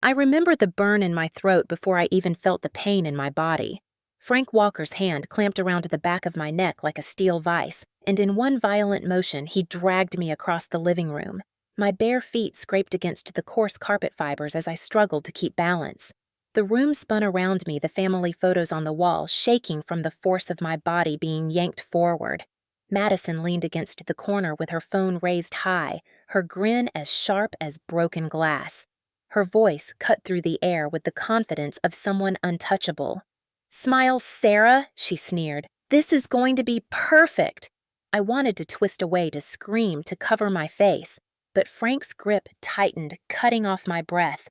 I remember the burn in my throat before I even felt the pain in my body. Frank Walker's hand clamped around the back of my neck like a steel vise, and in one violent motion he dragged me across the living room. My bare feet scraped against the coarse carpet fibers as I struggled to keep balance. The room spun around me, the family photos on the wall shaking from the force of my body being yanked forward. Madison leaned against the corner with her phone raised high, her grin as sharp as broken glass. Her voice cut through the air with the confidence of someone untouchable. "Smile, Sarah," she sneered. "This is going to be perfect." I wanted to twist away to scream to cover my face, but Frank's grip tightened, cutting off my breath.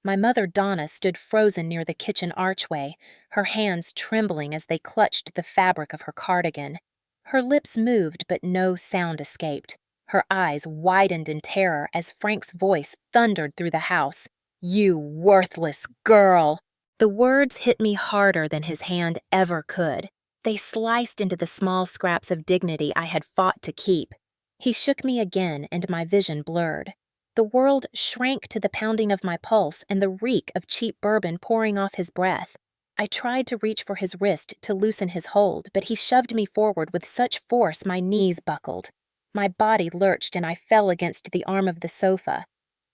My mother Donna stood frozen near the kitchen archway, her hands trembling as they clutched the fabric of her cardigan. Her lips moved, but no sound escaped. Her eyes widened in terror as Frank's voice thundered through the house. "You worthless girl!" The words hit me harder than his hand ever could. They sliced into the small scraps of dignity I had fought to keep. He shook me again, and my vision blurred. The world shrank to the pounding of my pulse and the reek of cheap bourbon pouring off his breath. I tried to reach for his wrist to loosen his hold, but he shoved me forward with such force my knees buckled. My body lurched and I fell against the arm of the sofa.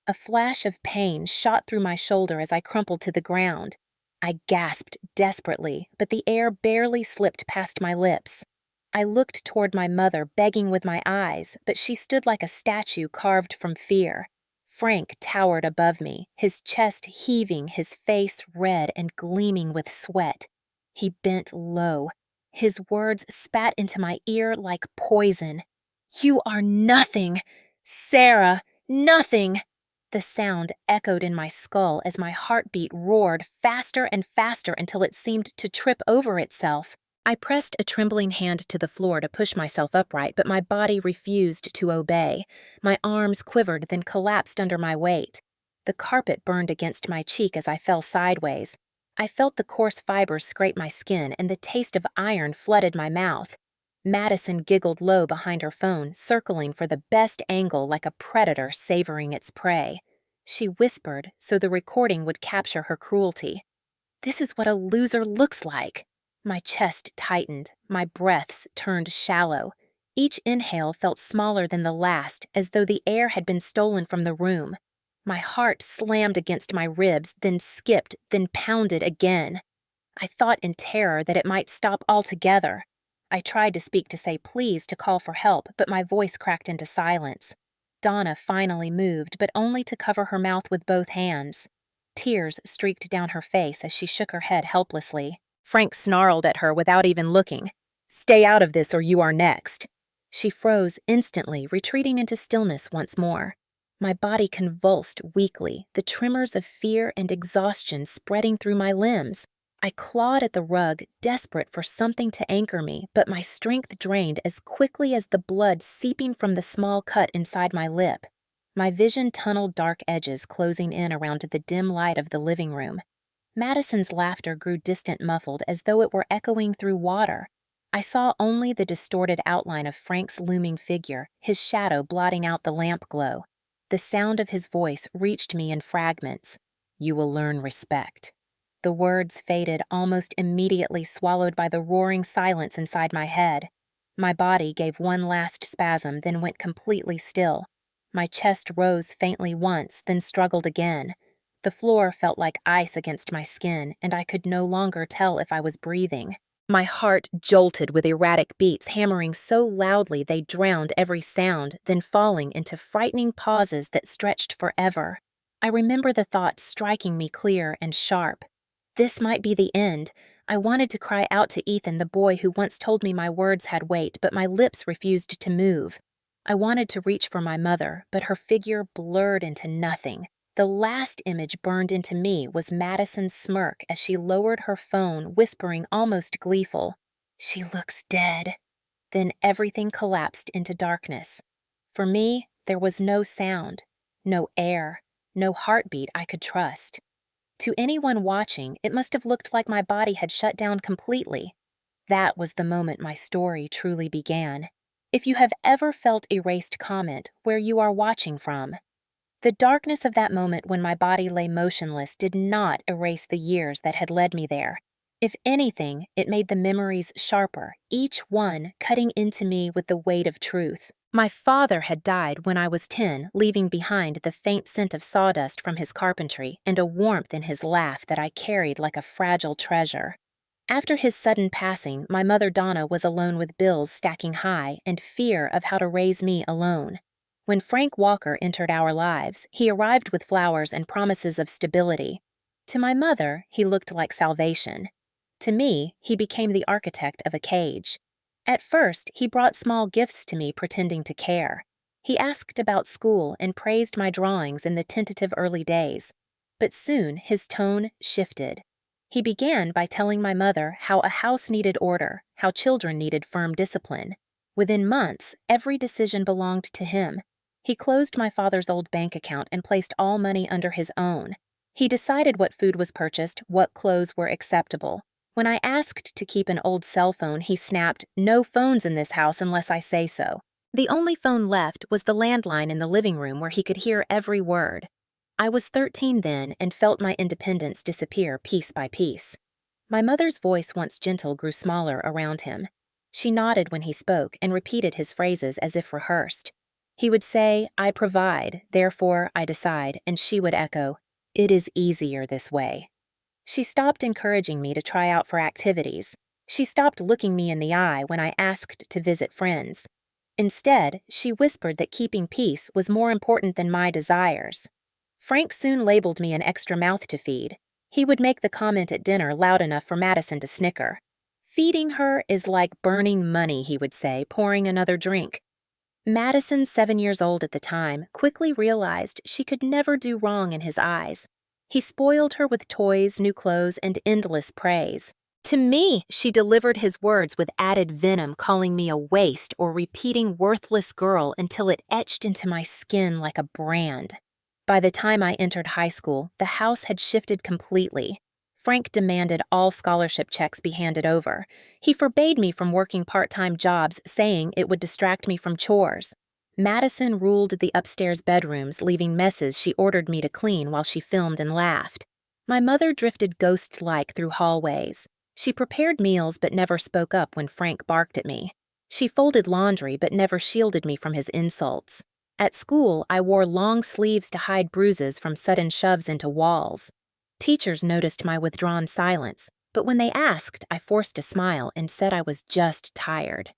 A flash of pain shot through my shoulder as I crumpled to the ground. I gasped desperately, but the air barely slipped past my lips. I looked toward my mother, begging with my eyes, but she stood like a statue carved from fear. Frank towered above me, his chest heaving, his face red and gleaming with sweat. He bent low. His words spat into my ear like poison. "You are nothing, Sarah, nothing!" The sound echoed in my skull as my heartbeat roared faster and faster until it seemed to trip over itself. I pressed a trembling hand to the floor to push myself upright, but my body refused to obey. My arms quivered, then collapsed under my weight. The carpet burned against my cheek as I fell sideways. I felt the coarse fibers scrape my skin, and the taste of iron flooded my mouth. Madison giggled low behind her phone, circling for the best angle like a predator savoring its prey. She whispered so the recording would capture her cruelty. "This is what a loser looks like." My chest tightened, my breaths turned shallow. Each inhale felt smaller than the last, as though the air had been stolen from the room. My heart slammed against my ribs, then skipped, then pounded again. I thought in terror that it might stop altogether. I tried to speak to say please, to call for help, but my voice cracked into silence. Donna finally moved, but only to cover her mouth with both hands. Tears streaked down her face as she shook her head helplessly. Frank snarled at her without even looking. "Stay out of this or you are next." She froze instantly, retreating into stillness once more. My body convulsed weakly, the tremors of fear and exhaustion spreading through my limbs. I clawed at the rug, desperate for something to anchor me, but my strength drained as quickly as the blood seeping from the small cut inside my lip. My vision tunneled dark edges closing in around the dim light of the living room. Madison's laughter grew distant, muffled, as though it were echoing through water. I saw only the distorted outline of Frank's looming figure, his shadow blotting out the lamp glow. The sound of his voice reached me in fragments. "You will learn respect." The words faded almost immediately, swallowed by the roaring silence inside my head. My body gave one last spasm, then went completely still. My chest rose faintly once, then struggled again. The floor felt like ice against my skin, and I could no longer tell if I was breathing. My heart jolted with erratic beats, hammering so loudly they drowned every sound, then falling into frightening pauses that stretched forever. I remember the thought striking me clear and sharp. This might be the end. I wanted to cry out to Ethan, the boy who once told me my words had weight, but my lips refused to move. I wanted to reach for my mother, but her figure blurred into nothing. The last image burned into me was Madison's smirk as she lowered her phone, whispering almost gleeful, "She looks dead." Then everything collapsed into darkness. For me, there was no sound, no air, no heartbeat I could trust. To anyone watching, it must have looked like my body had shut down completely. That was the moment my story truly began. If you have ever felt erased, comment where you are watching from. The darkness of that moment when my body lay motionless did not erase the years that had led me there. If anything, it made the memories sharper, each one cutting into me with the weight of truth. My father had died when I was 10, leaving behind the faint scent of sawdust from his carpentry and a warmth in his laugh that I carried like a fragile treasure. After his sudden passing, my mother Donna was alone with bills stacking high and fear of how to raise me alone. When Frank Walker entered our lives, he arrived with flowers and promises of stability. To my mother, he looked like salvation. To me, he became the architect of a cage. At first, he brought small gifts to me pretending to care. He asked about school and praised my drawings in the tentative early days. But soon his tone shifted. He began by telling my mother how a house needed order, how children needed firm discipline. Within months, every decision belonged to him. He closed my father's old bank account and placed all money under his own. He decided what food was purchased, what clothes were acceptable. When I asked to keep an old cell phone, he snapped, "No phones in this house unless I say so." The only phone left was the landline in the living room where he could hear every word. I was 13 then and felt my independence disappear piece by piece. My mother's voice, once gentle, grew smaller around him. She nodded when he spoke and repeated his phrases as if rehearsed. He would say, "I provide, therefore I decide," and she would echo, "It is easier this way." She stopped encouraging me to try out for activities. She stopped looking me in the eye when I asked to visit friends. Instead, she whispered that keeping peace was more important than my desires. Frank soon labeled me an extra mouth to feed. He would make the comment at dinner loud enough for Madison to snicker. "Feeding her is like burning money," he would say, pouring another drink. Madison, 7 years old at the time, quickly realized she could never do wrong in his eyes. He spoiled her with toys, new clothes, and endless praise. To me, she delivered his words with added venom, calling me a waste or repeating "worthless girl" until it etched into my skin like a brand. By the time I entered high school, the house had shifted completely. Frank demanded all scholarship checks be handed over. He forbade me from working part-time jobs, saying it would distract me from chores. Madison ruled the upstairs bedrooms, leaving messes she ordered me to clean while she filmed and laughed. My mother drifted ghost-like through hallways. She prepared meals but never spoke up when Frank barked at me. She folded laundry but never shielded me from his insults. At school, I wore long sleeves to hide bruises from sudden shoves into walls. Teachers noticed my withdrawn silence, but when they asked, I forced a smile and said I was just tired.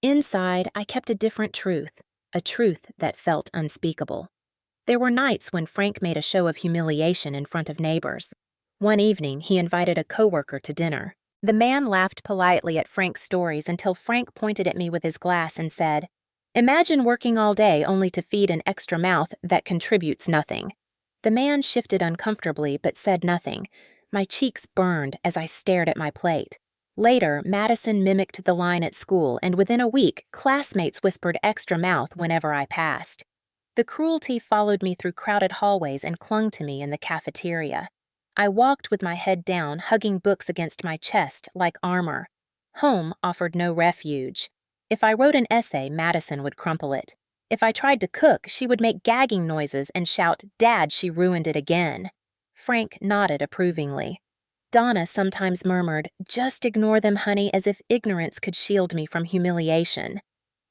Inside, I kept a different truth, a truth that felt unspeakable. There were nights when Frank made a show of humiliation in front of neighbors. One evening, he invited a coworker to dinner. The man laughed politely at Frank's stories until Frank pointed at me with his glass and said, "Imagine working all day only to feed an extra mouth that contributes nothing." The man shifted uncomfortably but said nothing. My cheeks burned as I stared at my plate. Later, Madison mimicked the line at school, and within a week, classmates whispered "extra mouth" whenever I passed. The cruelty followed me through crowded hallways and clung to me in the cafeteria. I walked with my head down, hugging books against my chest like armor. Home offered no refuge. If I wrote an essay, Madison would crumple it. If I tried to cook, she would make gagging noises and shout, "Dad, she ruined it again." Frank nodded approvingly. Donna sometimes murmured, "Just ignore them, honey," as if ignorance could shield me from humiliation.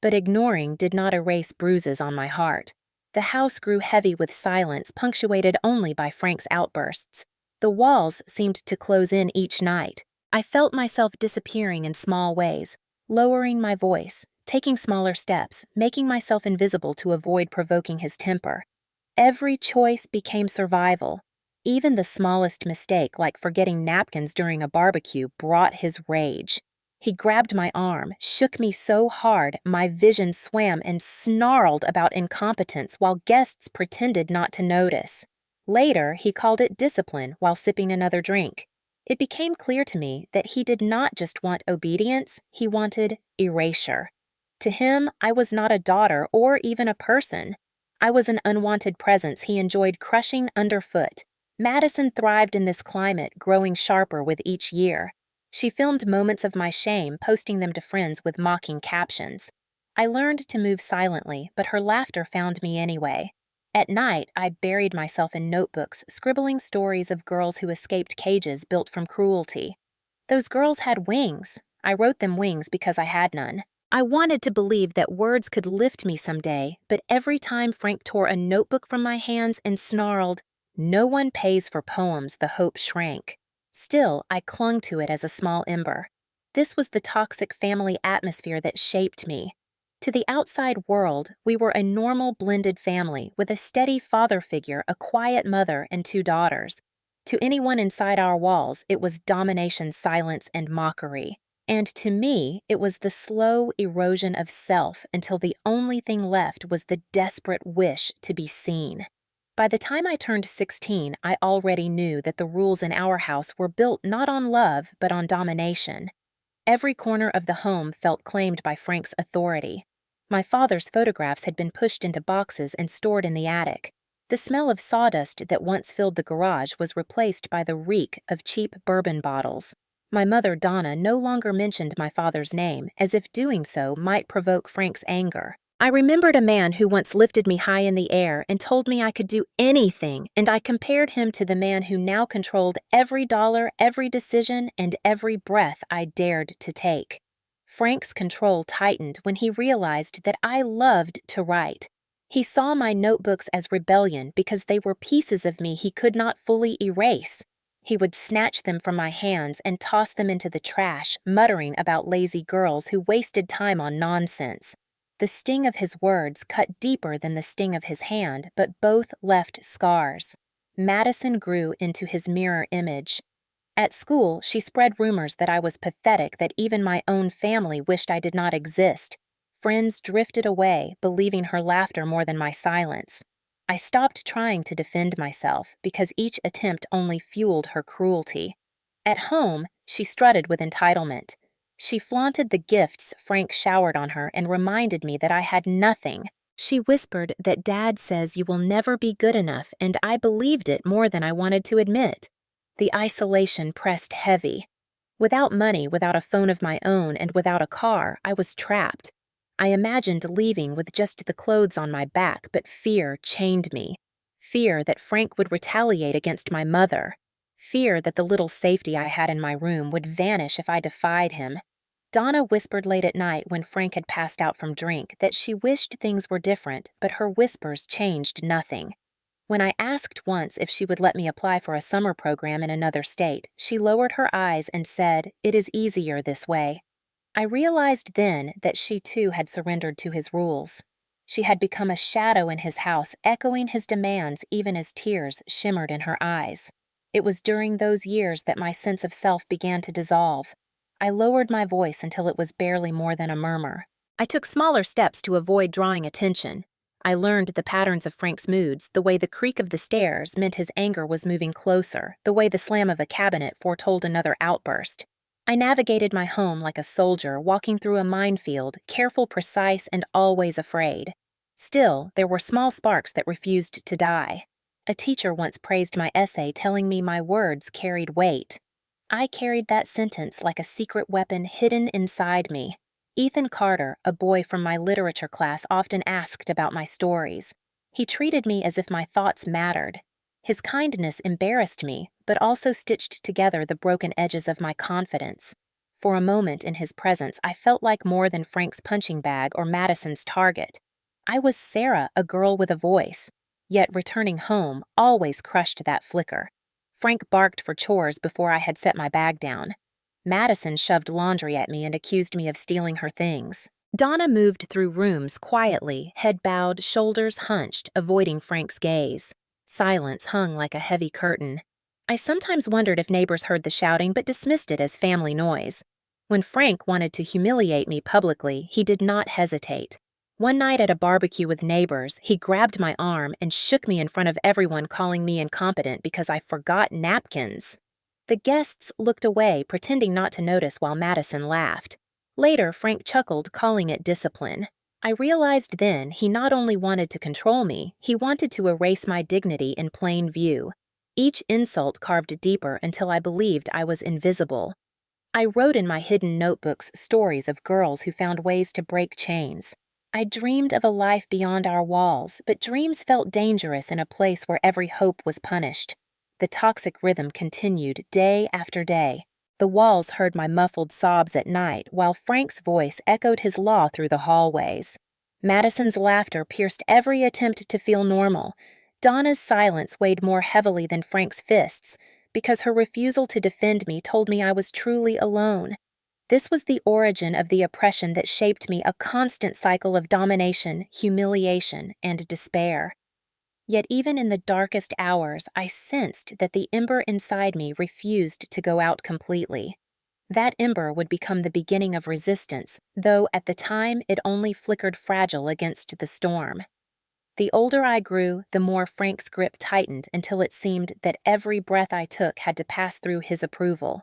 But ignoring did not erase bruises on my heart. The house grew heavy with silence, punctuated only by Frank's outbursts. The walls seemed to close in each night. I felt myself disappearing in small ways, lowering my voice, taking smaller steps, making myself invisible to avoid provoking his temper. Every choice became survival. Even the smallest mistake, like forgetting napkins during a barbecue, brought his rage. He grabbed my arm, shook me so hard my vision swam, and snarled about incompetence while guests pretended not to notice. Later, he called it discipline while sipping another drink. It became clear to me that he did not just want obedience, he wanted erasure. To him, I was not a daughter or even a person. I was an unwanted presence he enjoyed crushing underfoot. Madison thrived in this climate, growing sharper with each year. She filmed moments of my shame, posting them to friends with mocking captions. I learned to move silently, but her laughter found me anyway. At night, I buried myself in notebooks, scribbling stories of girls who escaped cages built from cruelty. Those girls had wings. I wrote them wings because I had none. I wanted to believe that words could lift me someday, but every time Frank tore a notebook from my hands and snarled, "No one pays for poems," the hope shrank. Still, I clung to it as a small ember. This was the toxic family atmosphere that shaped me. To the outside world, we were a normal blended family with a steady father figure, a quiet mother, and 2 daughters. To anyone inside our walls, it was domination, silence, and mockery. And to me, it was the slow erosion of self until the only thing left was the desperate wish to be seen. By the time I turned 16, I already knew that the rules in our house were built not on love, but on domination. Every corner of the home felt claimed by Frank's authority. My father's photographs had been pushed into boxes and stored in the attic. The smell of sawdust that once filled the garage was replaced by the reek of cheap bourbon bottles. My mother, Donna, no longer mentioned my father's name, as if doing so might provoke Frank's anger. I remembered a man who once lifted me high in the air and told me I could do anything, and I compared him to the man who now controlled every dollar, every decision, and every breath I dared to take. Frank's control tightened when he realized that I loved to write. He saw my notebooks as rebellion because they were pieces of me he could not fully erase. He would snatch them from my hands and toss them into the trash, muttering about lazy girls who wasted time on nonsense. The sting of his words cut deeper than the sting of his hand, but both left scars. Madison grew into his mirror image. At school, she spread rumors that I was pathetic, that even my own family wished I did not exist. Friends drifted away, believing her laughter more than my silence. I stopped trying to defend myself because each attempt only fueled her cruelty. At home, she strutted with entitlement. She flaunted the gifts Frank showered on her and reminded me that I had nothing. She whispered that Dad says you will never be good enough, and I believed it more than I wanted to admit. The isolation pressed heavy. Without money, without a phone of my own, and without a car, I was trapped. I imagined leaving with just the clothes on my back, but fear chained me. Fear that Frank would retaliate against my mother. Fear that the little safety I had in my room would vanish if I defied him. Donna whispered late at night when Frank had passed out from drink that she wished things were different, but her whispers changed nothing. When I asked once if she would let me apply for a summer program in another state, she lowered her eyes and said, "It is easier this way." I realized then that she too had surrendered to his rules. She had become a shadow in his house, echoing his demands even as tears shimmered in her eyes. It was during those years that my sense of self began to dissolve. I lowered my voice until it was barely more than a murmur. I took smaller steps to avoid drawing attention. I learned the patterns of Frank's moods, the way the creak of the stairs meant his anger was moving closer, the way the slam of a cabinet foretold another outburst. I navigated my home like a soldier walking through a minefield, careful, precise, and always afraid. Still, there were small sparks that refused to die. A teacher once praised my essay, telling me my words carried weight. I carried that sentence like a secret weapon hidden inside me. Ethan Carter, a boy from my literature class, often asked about my stories. He treated me as if my thoughts mattered. His kindness embarrassed me, but also stitched together the broken edges of my confidence. For a moment in his presence, I felt like more than Frank's punching bag or Madison's target. I was Sarah, a girl with a voice. Yet returning home always crushed that flicker. Frank barked for chores before I had set my bag down. Madison shoved laundry at me and accused me of stealing her things. Donna moved through rooms quietly, head bowed, shoulders hunched, avoiding Frank's gaze. Silence hung like a heavy curtain. I sometimes wondered if neighbors heard the shouting but dismissed it as family noise. When Frank wanted to humiliate me publicly, he did not hesitate. One night at a barbecue with neighbors, he grabbed my arm and shook me in front of everyone, calling me incompetent because I forgot napkins. The guests looked away, pretending not to notice while Madison laughed. Later, Frank chuckled, calling it discipline. I realized then he not only wanted to control me, he wanted to erase my dignity in plain view. Each insult carved deeper until I believed I was invisible. I wrote in my hidden notebooks stories of girls who found ways to break chains. I dreamed of a life beyond our walls, but dreams felt dangerous in a place where every hope was punished. The toxic rhythm continued day after day. The walls heard my muffled sobs at night, while Frank's voice echoed his law through the hallways. Madison's laughter pierced every attempt to feel normal. Donna's silence weighed more heavily than Frank's fists, because her refusal to defend me told me I was truly alone. This was the origin of the oppression that shaped me, a constant cycle of domination, humiliation, and despair. Yet even in the darkest hours, I sensed that the ember inside me refused to go out completely. That ember would become the beginning of resistance, though at the time it only flickered fragile against the storm. The older I grew, the more Frank's grip tightened until it seemed that every breath I took had to pass through his approval.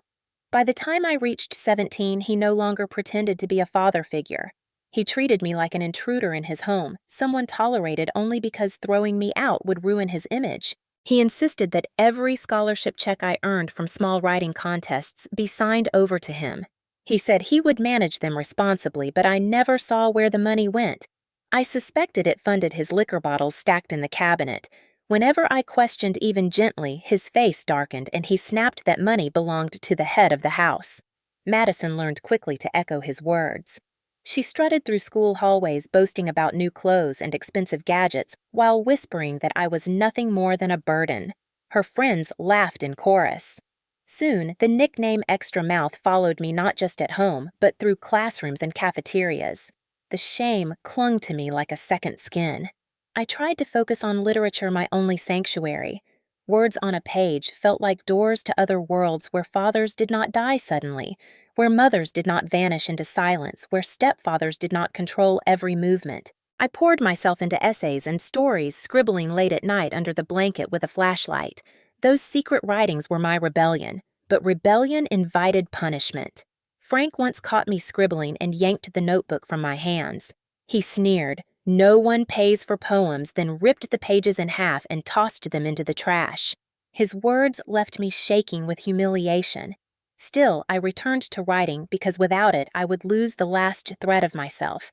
By the time I reached 17, he no longer pretended to be a father figure. He treated me like an intruder in his home, someone tolerated only because throwing me out would ruin his image. He insisted that every scholarship check I earned from small writing contests be signed over to him. He said he would manage them responsibly, but I never saw where the money went. I suspected it funded his liquor bottles stacked in the cabinet. Whenever I questioned even gently, his face darkened and he snapped that money belonged to the head of the house. Madison learned quickly to echo his words. She strutted through school hallways boasting about new clothes and expensive gadgets while whispering that I was nothing more than a burden. Her friends laughed in chorus. Soon, the nickname Extra Mouth followed me not just at home, but through classrooms and cafeterias. The shame clung to me like a second skin. I tried to focus on literature, my only sanctuary. Words on a page felt like doors to other worlds where fathers did not die suddenly, where mothers did not vanish into silence, where stepfathers did not control every movement. I poured myself into essays and stories, scribbling late at night under the blanket with a flashlight. Those secret writings were my rebellion, but rebellion invited punishment. Frank once caught me scribbling and yanked the notebook from my hands. He sneered, "No one pays for poems," then ripped the pages in half and tossed them into the trash. His words left me shaking with humiliation. Still, I returned to writing because without it, I would lose the last thread of myself.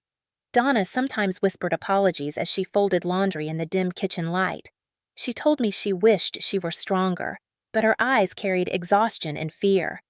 Donna sometimes whispered apologies as she folded laundry in the dim kitchen light. She told me she wished she were stronger, but her eyes carried exhaustion and fear.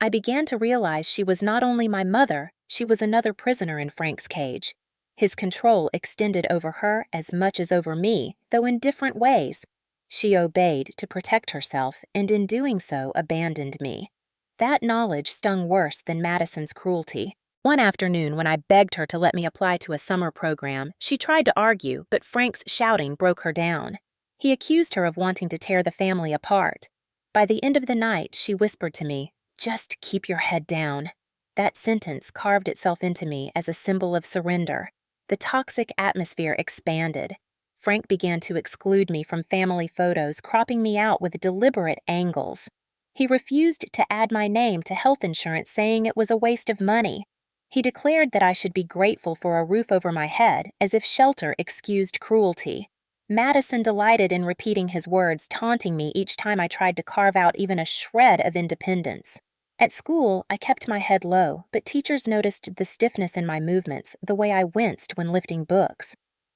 I began to realize she was not only my mother, she was another prisoner in Frank's cage. His control extended over her as much as over me, though in different ways. She obeyed to protect herself, and in doing so abandoned me. That knowledge stung worse than Madison's cruelty. One afternoon, when I begged her to let me apply to a summer program, she tried to argue, but Frank's shouting broke her down. He accused her of wanting to tear the family apart. By the end of the night, she whispered to me, "Just keep your head down." That sentence carved itself into me as a symbol of surrender. The toxic atmosphere expanded. Frank began to exclude me from family photos, cropping me out with deliberate angles. He refused to add my name to health insurance, saying it was a waste of money. He declared that I should be grateful for a roof over my head, as if shelter excused cruelty. Madison delighted in repeating his words, taunting me each time I tried to carve out even a shred of independence. At school, I kept my head low, but teachers noticed the stiffness in my movements, the way I winced when lifting books.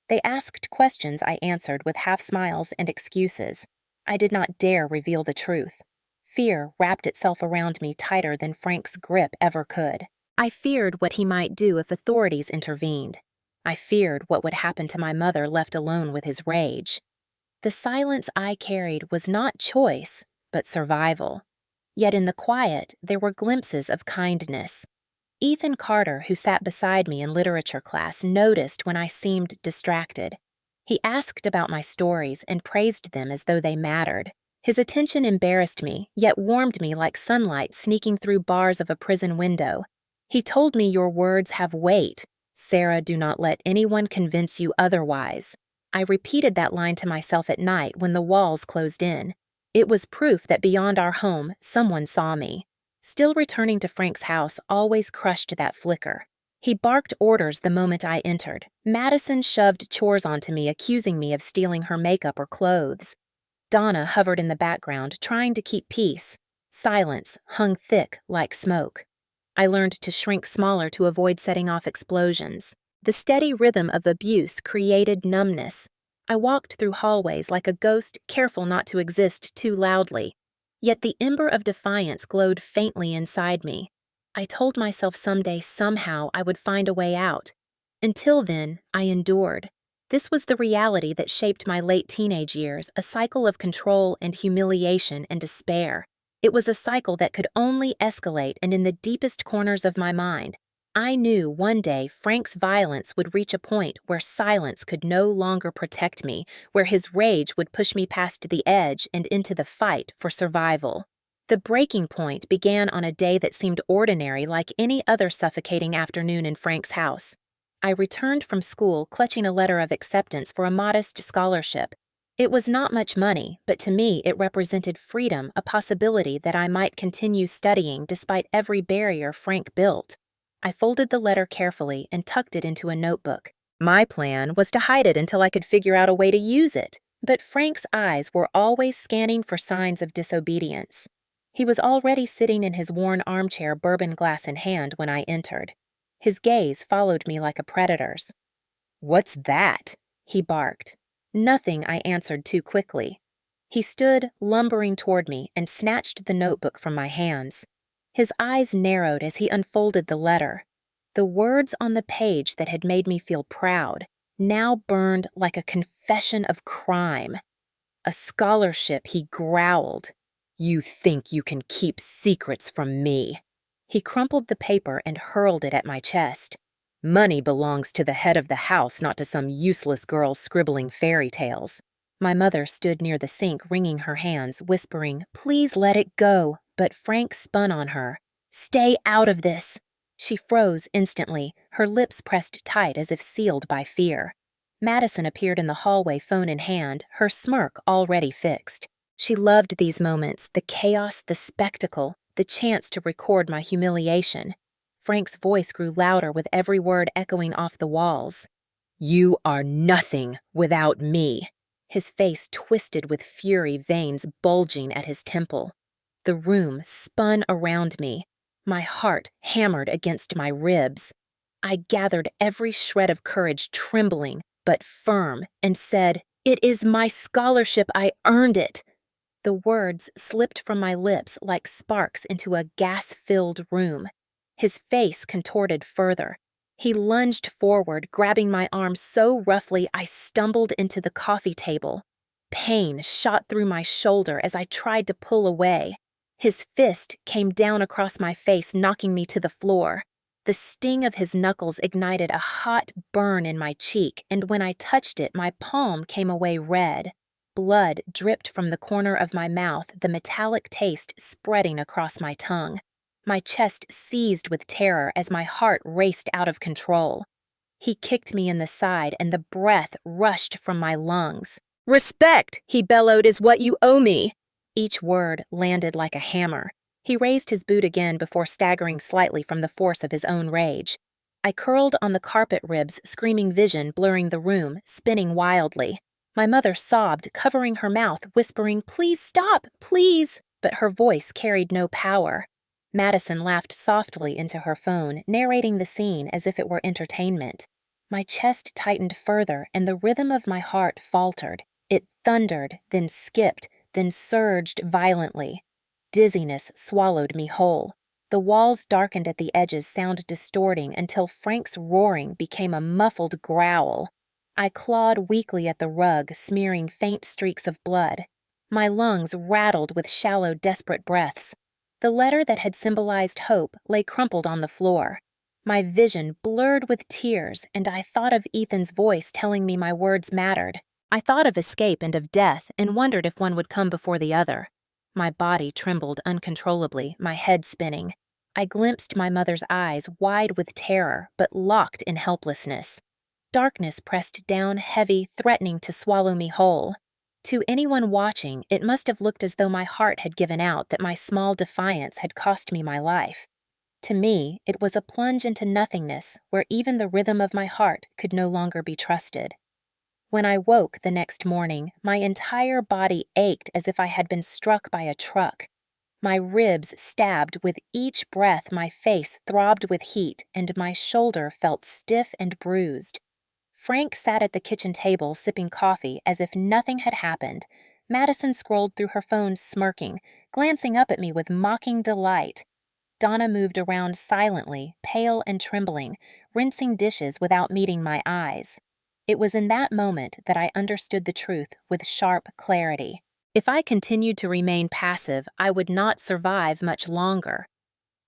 They asked questions I answered with half smiles and excuses. I did not dare reveal the truth. Fear wrapped itself around me tighter than Frank's grip ever could. I feared what he might do if authorities intervened. I feared what would happen to my mother left alone with his rage. The silence I carried was not choice, but survival. Yet in the quiet, there were glimpses of kindness. Ethan Carter, who sat beside me in literature class, noticed when I seemed distracted. He asked about my stories and praised them as though they mattered. His attention embarrassed me, yet warmed me like sunlight sneaking through bars of a prison window. He told me, "Your words have weight. Sarah, do not let anyone convince you otherwise." I repeated that line to myself at night when the walls closed in. It was proof that beyond our home, someone saw me. Still returning to Frank's house always crushed that flicker. He barked orders the moment I entered. Madison shoved chores onto me, accusing me of stealing her makeup or clothes. Donna hovered in the background, trying to keep peace. Silence hung thick like smoke. I learned to shrink smaller to avoid setting off explosions. The steady rhythm of abuse created numbness. I walked through hallways like a ghost, careful not to exist too loudly. Yet the ember of defiance glowed faintly inside me. I told myself someday, somehow, I would find a way out. Until then, I endured. This was the reality that shaped my late teenage years, a cycle of control and humiliation and despair. It was a cycle that could only escalate, and in the deepest corners of my mind, I knew one day Frank's violence would reach a point where silence could no longer protect me, where his rage would push me past the edge and into the fight for survival. The breaking point began on a day that seemed ordinary, like any other suffocating afternoon in Frank's house. I returned from school clutching a letter of acceptance for a modest scholarship. It was not much money, but to me it represented freedom, a possibility that I might continue studying despite every barrier Frank built. I folded the letter carefully and tucked it into a notebook. My plan was to hide it until I could figure out a way to use it, but Frank's eyes were always scanning for signs of disobedience. He was already sitting in his worn armchair, bourbon glass in hand, when I entered. His gaze followed me like a predator's. "What's that?" he barked. "Nothing," I answered too quickly. He stood, lumbering toward me, and snatched the notebook from my hands. His eyes narrowed as he unfolded the letter. The words on the page that had made me feel proud now burned like a confession of crime. "A scholarship," he growled. "You think you can keep secrets from me?" He crumpled the paper and hurled it at my chest. "Money belongs to the head of the house, not to some useless girl scribbling fairy tales." My mother stood near the sink, wringing her hands, whispering, "Please let it go." But Frank spun on her. "Stay out of this." She froze instantly, her lips pressed tight as if sealed by fear. Madison appeared in the hallway, phone in hand, her smirk already fixed. She loved these moments, the chaos, the spectacle, the chance to record my humiliation. Frank's voice grew louder with every word echoing off the walls. "You are nothing without me." His face twisted with fury, veins bulging at his temple. The room spun around me. My heart hammered against my ribs. I gathered every shred of courage, trembling but firm, and said, "It is my scholarship. I earned it." The words slipped from my lips like sparks into a gas-filled room. His face contorted further. He lunged forward, grabbing my arm so roughly I stumbled into the coffee table. Pain shot through my shoulder as I tried to pull away. His fist came down across my face, knocking me to the floor. The sting of his knuckles ignited a hot burn in my cheek, and when I touched it, my palm came away red. Blood dripped from the corner of my mouth, the metallic taste spreading across my tongue. My chest seized with terror as my heart raced out of control. He kicked me in the side, and the breath rushed from my lungs. "Respect," he bellowed, "is what you owe me." Each word landed like a hammer. He raised his boot again before staggering slightly from the force of his own rage. I curled on the carpet ribs, screaming vision blurring the room, spinning wildly. My mother sobbed, covering her mouth, whispering, "Please stop, please," but her voice carried no power. Madison laughed softly into her phone, narrating the scene as if it were entertainment. My chest tightened further, and the rhythm of my heart faltered. It thundered, then skipped, then surged violently. Dizziness swallowed me whole. The walls darkened at the edges, sound distorting until Frank's roaring became a muffled growl. I clawed weakly at the rug, smearing faint streaks of blood. My lungs rattled with shallow, desperate breaths. The letter that had symbolized hope lay crumpled on the floor. My vision blurred with tears, and I thought of Ethan's voice telling me my words mattered. I thought of escape and of death, and wondered if one would come before the other. My body trembled uncontrollably, my head spinning. I glimpsed my mother's eyes, wide with terror, but locked in helplessness. Darkness pressed down heavy, threatening to swallow me whole. To anyone watching, it must have looked as though my heart had given out, that my small defiance had cost me my life. To me, it was a plunge into nothingness, where even the rhythm of my heart could no longer be trusted. When I woke the next morning, my entire body ached as if I had been struck by a truck. My ribs stabbed with each breath, my face throbbed with heat, and my shoulder felt stiff and bruised. Frank sat at the kitchen table sipping coffee as if nothing had happened. Madison scrolled through her phone smirking, glancing up at me with mocking delight. Donna moved around silently, pale and trembling, rinsing dishes without meeting my eyes. It was in that moment that I understood the truth with sharp clarity. If I continued to remain passive, I would not survive much longer.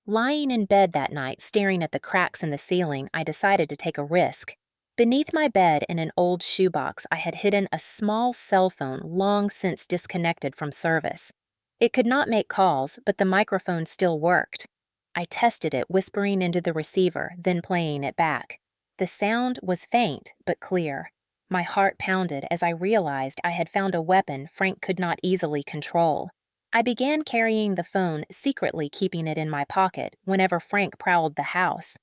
Lying in bed that night, staring at the cracks in the ceiling, I decided to take a risk. Beneath my bed in an old shoebox, I had hidden a small cell phone long since disconnected from service. It could not make calls, but the microphone still worked. I tested it, whispering into the receiver, then playing it back. The sound was faint, but clear. My heart pounded as I realized I had found a weapon Frank could not easily control. I began carrying the phone, secretly keeping it in my pocket whenever Frank prowled the house.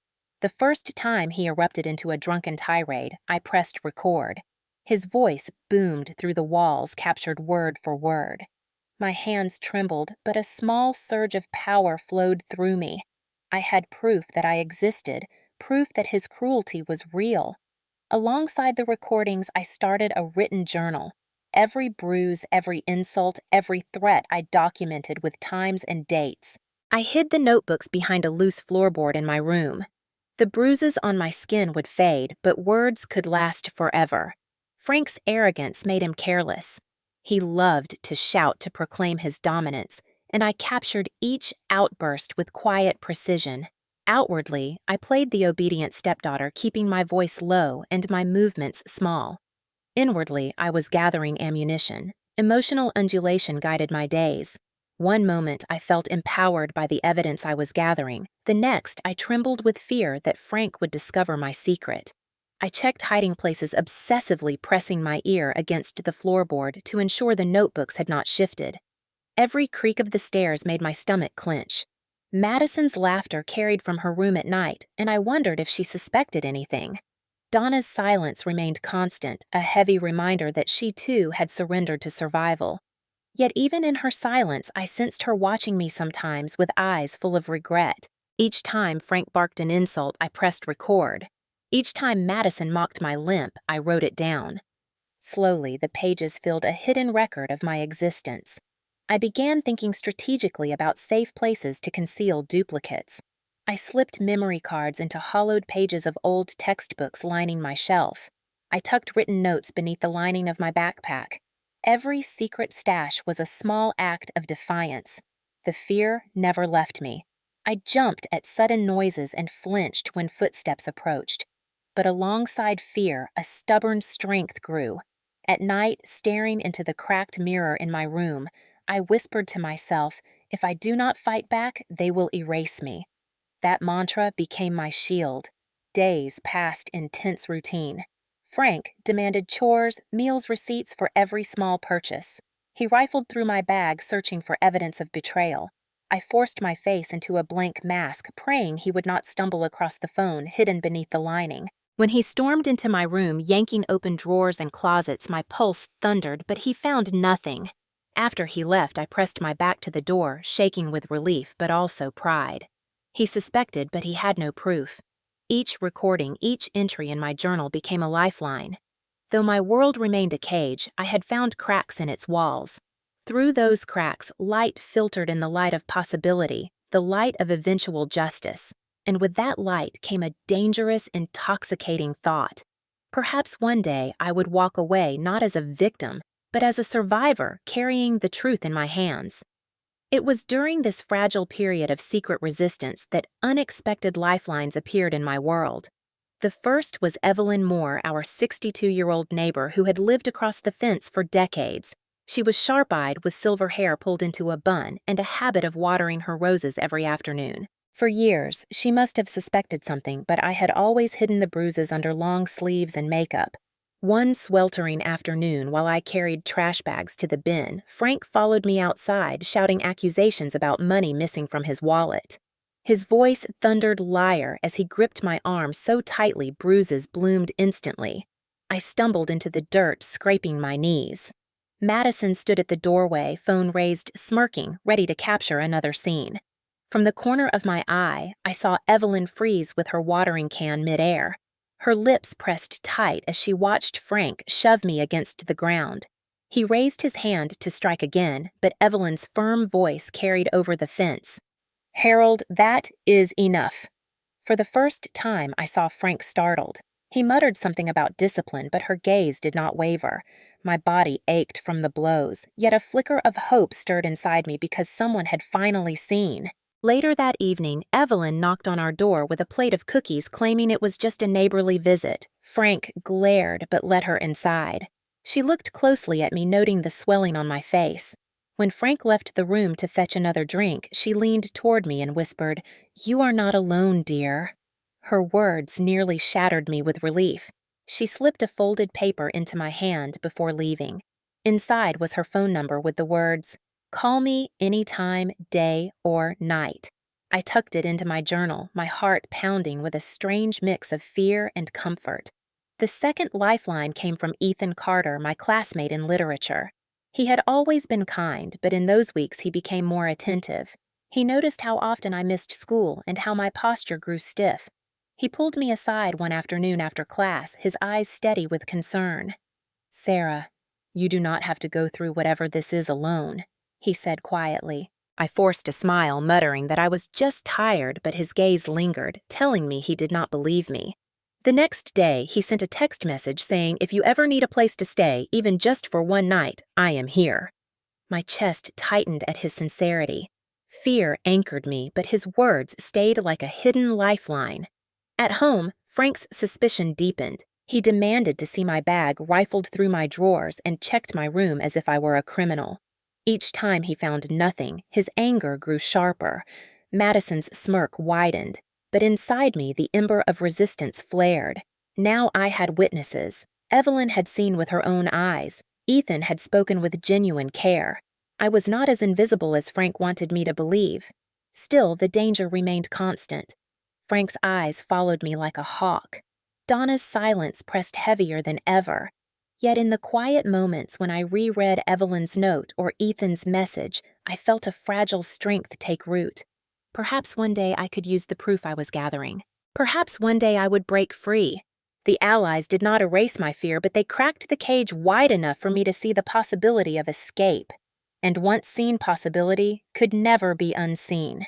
The first time he erupted into a drunken tirade, I pressed record. His voice boomed through the walls, captured word for word. My hands trembled, but a small surge of power flowed through me. I had proof that I existed, proof that his cruelty was real. Alongside the recordings, I started a written journal. Every bruise, every insult, every threat I documented with times and dates. I hid the notebooks behind a loose floorboard in my room. The bruises on my skin would fade, but words could last forever. Frank's arrogance made him careless. He loved to shout to proclaim his dominance, and I captured each outburst with quiet precision. Outwardly, I played the obedient stepdaughter, keeping my voice low and my movements small. Inwardly, I was gathering ammunition. Emotional undulation guided my days. One moment I felt empowered by the evidence I was gathering. The next, I trembled with fear that Frank would discover my secret. I checked hiding places obsessively, pressing my ear against the floorboard to ensure the notebooks had not shifted. Every creak of the stairs made my stomach clench. Madison's laughter carried from her room at night, and I wondered if she suspected anything. Donna's silence remained constant, a heavy reminder that she too had surrendered to survival. Yet even in her silence, I sensed her watching me sometimes with eyes full of regret. Each time Frank barked an insult, I pressed record. Each time Madison mocked my limp, I wrote it down. Slowly, the pages filled a hidden record of my existence. I began thinking strategically about safe places to conceal duplicates. I slipped memory cards into hollowed pages of old textbooks lining my shelf. I tucked written notes beneath the lining of my backpack. Every secret stash was a small act of defiance. The fear never left me. I jumped at sudden noises and flinched when footsteps approached. But alongside fear, a stubborn strength grew. At night, staring into the cracked mirror in my room, I whispered to myself, if I do not fight back, they will erase me. That mantra became my shield. Days passed in tense routine. Frank demanded chores, meals receipts for every small purchase. He rifled through my bag, searching for evidence of betrayal. I forced my face into a blank mask, praying he would not stumble across the phone hidden beneath the lining. When he stormed into my room, yanking open drawers and closets, my pulse thundered, but he found nothing. After he left, I pressed my back to the door, shaking with relief but also pride. He suspected, but he had no proof. Each recording, each entry in my journal became a lifeline. Though my world remained a cage, I had found cracks in its walls. Through those cracks, light filtered in the light of possibility, the light of eventual justice. And with that light came a dangerous, intoxicating thought. Perhaps one day I would walk away not as a victim, but as a survivor carrying the truth in my hands. It was during this fragile period of secret resistance that unexpected lifelines appeared in my world. The first was Evelyn Moore, our 62-year-old neighbor who had lived across the fence for decades. She was sharp-eyed with silver hair pulled into a bun and a habit of watering her roses every afternoon. For years, she must have suspected something, but I had always hidden the bruises under long sleeves and makeup. One sweltering afternoon, while I carried trash bags to the bin, Frank followed me outside, shouting accusations about money missing from his wallet. His voice thundered liar as he gripped my arm so tightly bruises bloomed instantly. I stumbled into the dirt, scraping my knees. Madison stood at the doorway, phone raised, smirking, ready to capture another scene. From the corner of my eye, I saw Evelyn freeze with her watering can midair. Her lips pressed tight as she watched Frank shove me against the ground. He raised his hand to strike again, but Evelyn's firm voice carried over the fence. "Harold, that is enough." For the first time, I saw Frank startled. He muttered something about discipline, but her gaze did not waver. My body ached from the blows, yet a flicker of hope stirred inside me because someone had finally seen. Later that evening, Evelyn knocked on our door with a plate of cookies, claiming it was just a neighborly visit. Frank glared but let her inside. She looked closely at me, noting the swelling on my face. When Frank left the room to fetch another drink, she leaned toward me and whispered, "You are not alone, dear." Her words nearly shattered me with relief. She slipped a folded paper into my hand before leaving. Inside was her phone number with the words, "Call me anytime, day or night." I tucked it into my journal, my heart pounding with a strange mix of fear and comfort. The second lifeline came from Ethan Carter, my classmate in literature. He had always been kind, but in those weeks he became more attentive. He noticed how often I missed school and how my posture grew stiff. He pulled me aside one afternoon after class, his eyes steady with concern. "Sarah, you do not have to go through whatever this is alone," he said quietly. I forced a smile, muttering that I was just tired, but his gaze lingered, telling me he did not believe me. The next day, he sent a text message saying, "If you ever need a place to stay, even just for one night, I am here." My chest tightened at his sincerity. Fear anchored me, but his words stayed like a hidden lifeline. At home, Frank's suspicion deepened. He demanded to see my bag, rifled through my drawers, and checked my room as if I were a criminal. Each time he found nothing, his anger grew sharper. Madison's smirk widened, but inside me the ember of resistance flared. Now I had witnesses. Evelyn had seen with her own eyes. Ethan had spoken with genuine care. I was not as invisible as Frank wanted me to believe. Still, the danger remained constant. Frank's eyes followed me like a hawk. Donna's silence pressed heavier than ever. Yet in the quiet moments when I reread Evelyn's note or Ethan's message, I felt a fragile strength take root. Perhaps one day I could use the proof I was gathering. Perhaps one day I would break free. The allies did not erase my fear, but they cracked the cage wide enough for me to see the possibility of escape. And once seen possibility could never be unseen.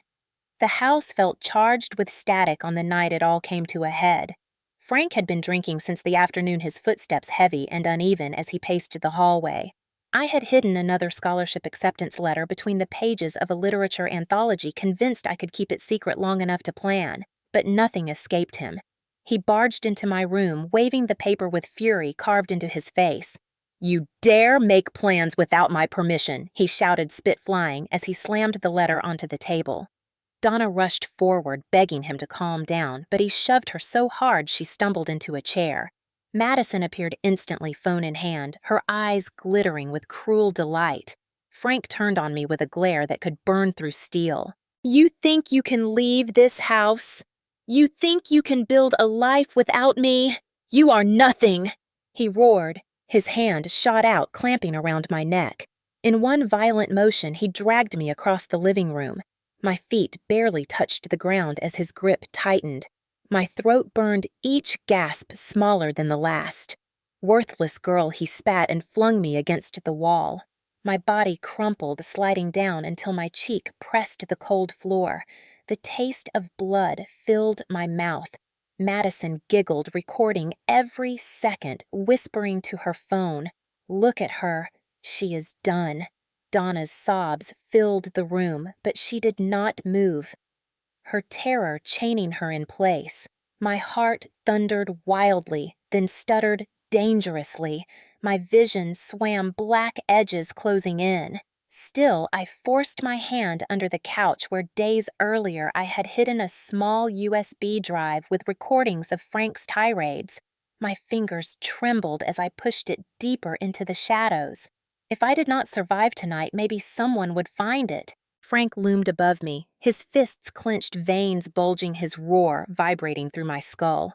The house felt charged with static on the night it all came to a head. Frank had been drinking since the afternoon, his footsteps heavy and uneven as he paced the hallway. I had hidden another scholarship acceptance letter between the pages of a literature anthology, convinced I could keep it secret long enough to plan, but nothing escaped him. He barged into my room, waving the paper with fury carved into his face. "You dare make plans without my permission," he shouted, spit flying, as he slammed the letter onto the table. Donna rushed forward, begging him to calm down, but he shoved her so hard she stumbled into a chair. Madison appeared instantly, phone in hand, her eyes glittering with cruel delight. Frank turned on me with a glare that could burn through steel. "You think you can leave this house? You think you can build a life without me? You are nothing!" He roared. His hand shot out, clamping around my neck. In one violent motion, he dragged me across the living room. My feet barely touched the ground as his grip tightened. My throat burned, each gasp smaller than the last. "Worthless girl," he spat and flung me against the wall. My body crumpled, sliding down until my cheek pressed the cold floor. The taste of blood filled my mouth. Madison giggled, recording every second, whispering to her phone, "Look at her. She is done." Donna's sobs filled the room, but she did not move. Her terror chaining her in place. My heart thundered wildly, then stuttered dangerously. My vision swam black edges closing in. Still, I forced my hand under the couch where days earlier I had hidden a small USB drive with recordings of Frank's tirades. My fingers trembled as I pushed it deeper into the shadows. If I did not survive tonight, maybe someone would find it. Frank loomed above me, his fists clenched, veins bulging, his roar vibrating through my skull.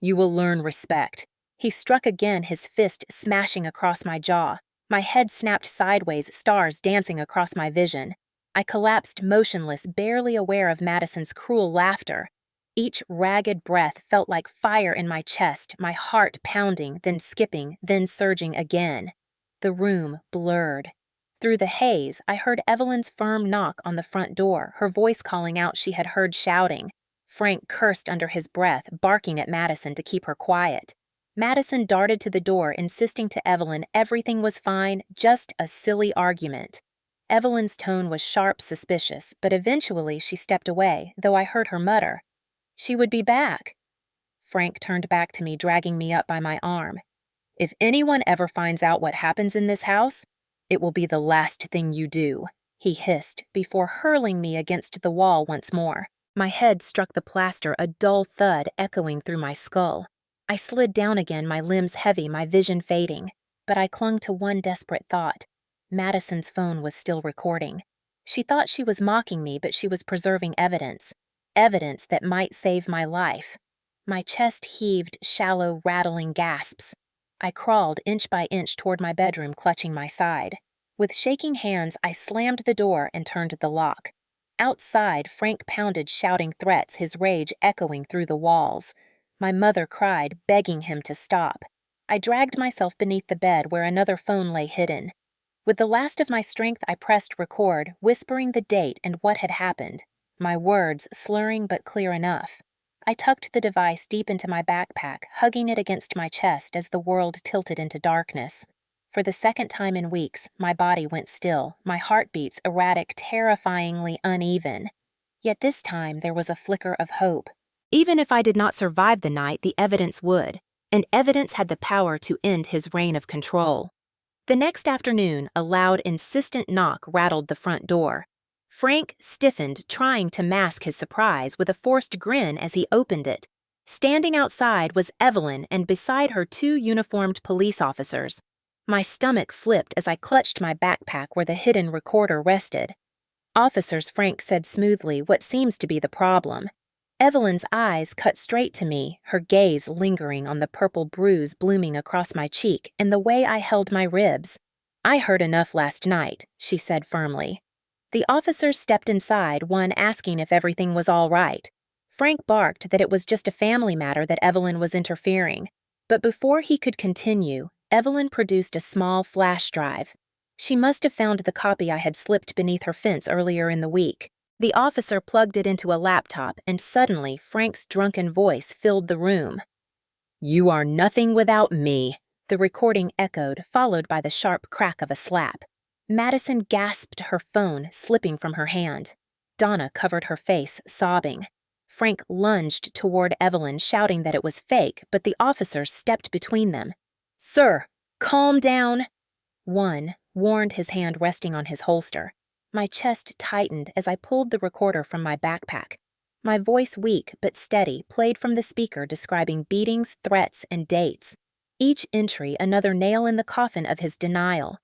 "You will learn respect." He struck again, his fist smashing across my jaw. My head snapped sideways, stars dancing across my vision. I collapsed motionless, barely aware of Madison's cruel laughter. Each ragged breath felt like fire in my chest, my heart pounding, then skipping, then surging again. The room blurred. Through the haze, I heard Evelyn's firm knock on the front door, her voice calling out she had heard shouting. Frank cursed under his breath, barking at Madison to keep her quiet. Madison darted to the door, insisting to Evelyn everything was fine, just a silly argument. Evelyn's tone was sharp, suspicious, but eventually she stepped away, though I heard her mutter, "She would be back." Frank turned back to me, dragging me up by my arm. "If anyone ever finds out what happens in this house, it will be the last thing you do," he hissed, before hurling me against the wall once more. My head struck the plaster, a dull thud echoing through my skull. I slid down again, my limbs heavy, my vision fading. But I clung to one desperate thought. Madison's phone was still recording. She thought she was mocking me, but she was preserving evidence. Evidence that might save my life. My chest heaved, shallow, rattling gasps. I crawled inch by inch toward my bedroom, clutching my side. With shaking hands, I slammed the door and turned the lock. Outside, Frank pounded, shouting threats, his rage echoing through the walls. My mother cried, begging him to stop. I dragged myself beneath the bed where another phone lay hidden. With the last of my strength, I pressed record, whispering the date and what had happened, my words slurring but clear enough. I tucked the device deep into my backpack, hugging it against my chest as the world tilted into darkness. For the second time in weeks, my body went still, my heartbeats erratic, terrifyingly uneven. Yet this time there was a flicker of hope. Even if I did not survive the night, the evidence would, and evidence had the power to end his reign of control. The next afternoon, a loud, insistent knock rattled the front door. Frank stiffened, trying to mask his surprise with a forced grin as he opened it. Standing outside was Evelyn, and beside her 2 uniformed police officers. My stomach flipped as I clutched my backpack where the hidden recorder rested. "Officers," Frank said smoothly, "what seems to be the problem?" Evelyn's eyes cut straight to me, her gaze lingering on the purple bruise blooming across my cheek and the way I held my ribs. "I heard enough last night," she said firmly. The officers stepped inside, one asking if everything was all right. Frank barked that it was just a family matter that Evelyn was interfering. But before he could continue, Evelyn produced a small flash drive. She must have found the copy I had slipped beneath her fence earlier in the week. The officer plugged it into a laptop, and suddenly Frank's drunken voice filled the room. "You are nothing without me," the recording echoed, followed by the sharp crack of a slap. Madison gasped, her phone slipping from her hand. Donna covered her face, sobbing. Frank lunged toward Evelyn, shouting that it was fake, but the officers stepped between them. "Sir, calm down," one warned, his hand resting on his holster. My chest tightened as I pulled the recorder from my backpack. My voice, weak but steady, played from the speaker describing beatings, threats, and dates. Each entry another nail in the coffin of his denial.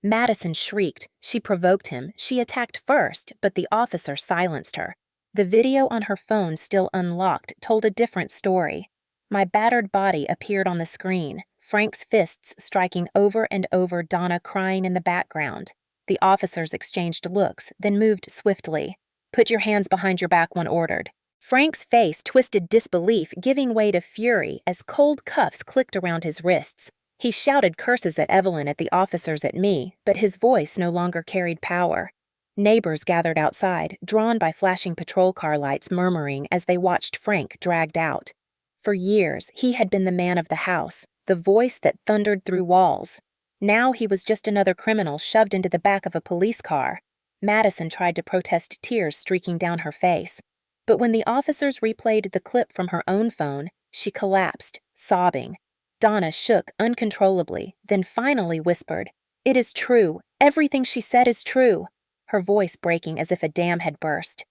Madison shrieked. She provoked him. She attacked first, but the officer silenced her. The video on her phone, still unlocked, told a different story. My battered body appeared on the screen, Frank's fists striking over and over, Donna crying in the background. The officers exchanged looks, then moved swiftly. "Put your hands behind your back," one ordered. Frank's face twisted disbelief, giving way to fury as cold cuffs clicked around his wrists. He shouted curses at Evelyn, at the officers, at me, but his voice no longer carried power. Neighbors gathered outside, drawn by flashing patrol car lights, murmuring as they watched Frank dragged out. For years, he had been the man of the house, the voice that thundered through walls. Now he was just another criminal shoved into the back of a police car. Madison tried to protest, tears streaking down her face. But when the officers replayed the clip from her own phone, she collapsed, sobbing. Donna shook uncontrollably, then finally whispered, "It is true. Everything she said is true," her voice breaking as if a dam had burst.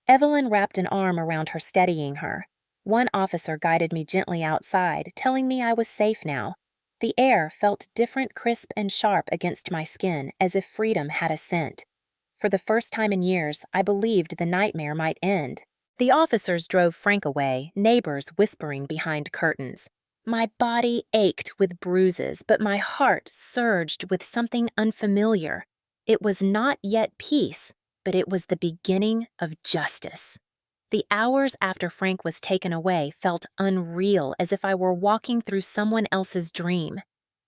Evelyn wrapped an arm around her, steadying her. One officer guided me gently outside, telling me I was safe now. The air felt different, crisp and sharp against my skin, as if freedom had a scent. For the first time in years, I believed the nightmare might end. The officers drove Frank away, neighbors whispering behind curtains. My body ached with bruises, but my heart surged with something unfamiliar. It was not yet peace, but it was the beginning of justice. The hours after Frank was taken away felt unreal, as if I were walking through someone else's dream.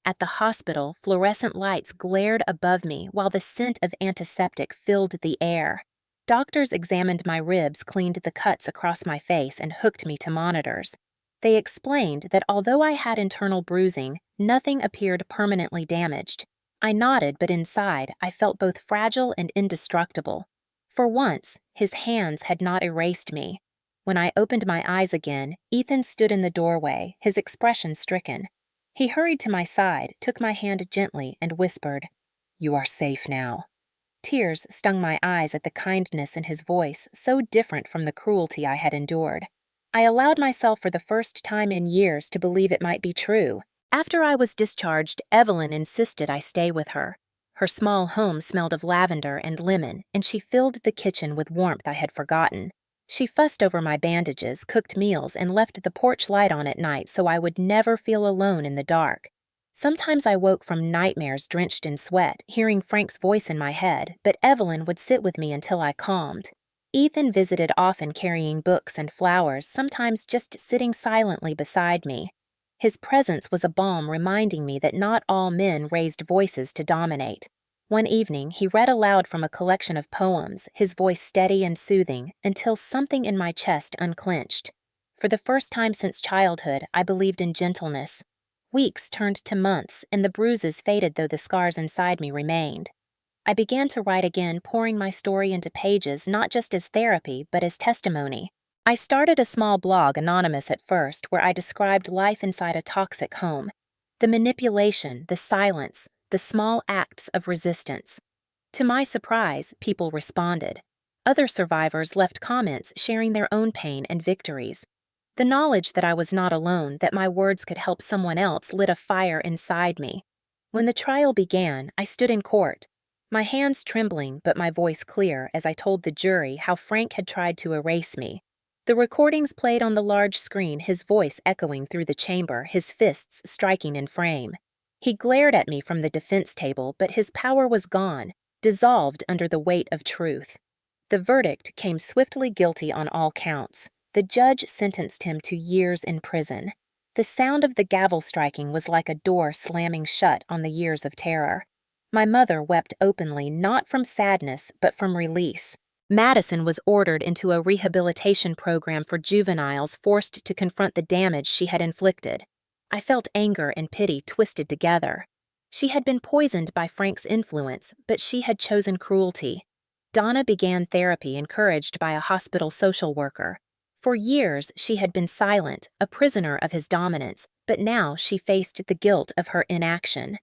At the hospital, fluorescent lights glared above me while the scent of antiseptic filled the air. Doctors examined my ribs, cleaned the cuts across my face, and hooked me to monitors. They explained that although I had internal bruising, nothing appeared permanently damaged. I nodded, but inside, I felt both fragile and indestructible. For once, his hands had not erased me. When I opened my eyes again, Ethan stood in the doorway, his expression stricken. He hurried to my side, took my hand gently, and whispered, "You are safe now." Tears stung my eyes at the kindness in his voice, so different from the cruelty I had endured. I allowed myself for the first time in years to believe it might be true. After I was discharged, Evelyn insisted I stay with her. Her small home smelled of lavender and lemon, and she filled the kitchen with warmth I had forgotten. She fussed over my bandages, cooked meals, and left the porch light on at night so I would never feel alone in the dark. Sometimes I woke from nightmares drenched in sweat, hearing Frank's voice in my head, but Evelyn would sit with me until I calmed. Ethan visited often, carrying books and flowers, sometimes just sitting silently beside me. His presence was a balm, reminding me that not all men raised voices to dominate. One evening, he read aloud from a collection of poems, his voice steady and soothing, until something in my chest unclenched. For the first time since childhood, I believed in gentleness. Weeks turned to months, and the bruises faded though the scars inside me remained. I began to write again, pouring my story into pages, not just as therapy, but as testimony. I started a small blog, anonymous at first, where I described life inside a toxic home. The manipulation, the silence, the small acts of resistance. To my surprise, people responded. Other survivors left comments sharing their own pain and victories. The knowledge that I was not alone, that my words could help someone else, lit a fire inside me. When the trial began, I stood in court, my hands trembling but my voice clear as I told the jury how Frank had tried to erase me. The recordings played on the large screen, his voice echoing through the chamber, his fists striking in frame. He glared at me from the defense table, but his power was gone, dissolved under the weight of truth. The verdict came swiftly guilty on all counts. The judge sentenced him to years in prison. The sound of the gavel striking was like a door slamming shut on the years of terror. My mother wept openly, not from sadness, but from release. Madison was ordered into a rehabilitation program for juveniles forced to confront the damage she had inflicted. I felt anger and pity twisted together. She had been poisoned by Frank's influence, but she had chosen cruelty. Donna began therapy, encouraged by a hospital social worker. For years, she had been silent, a prisoner of his dominance, but now she faced the guilt of her inaction.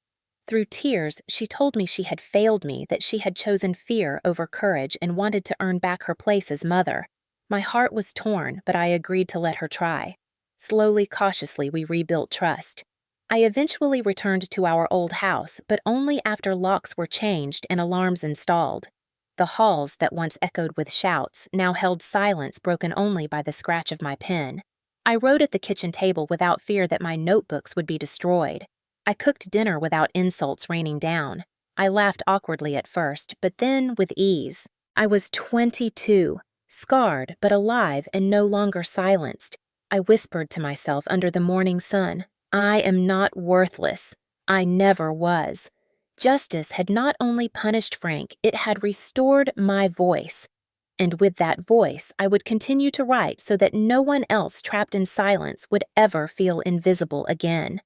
Through tears, she told me she had failed me, that she had chosen fear over courage and wanted to earn back her place as mother. My heart was torn, but I agreed to let her try. Slowly, cautiously, we rebuilt trust. I eventually returned to our old house, but only after locks were changed and alarms installed. The halls that once echoed with shouts now held silence broken only by the scratch of my pen. I wrote at the kitchen table without fear that my notebooks would be destroyed. I cooked dinner without insults raining down. I laughed awkwardly at first, but then with ease. I was 22, scarred but alive and no longer silenced. I whispered to myself under the morning sun, "I am not worthless. I never was." Justice had not only punished Frank, it had restored my voice. And with that voice, I would continue to write so that no one else trapped in silence would ever feel invisible again.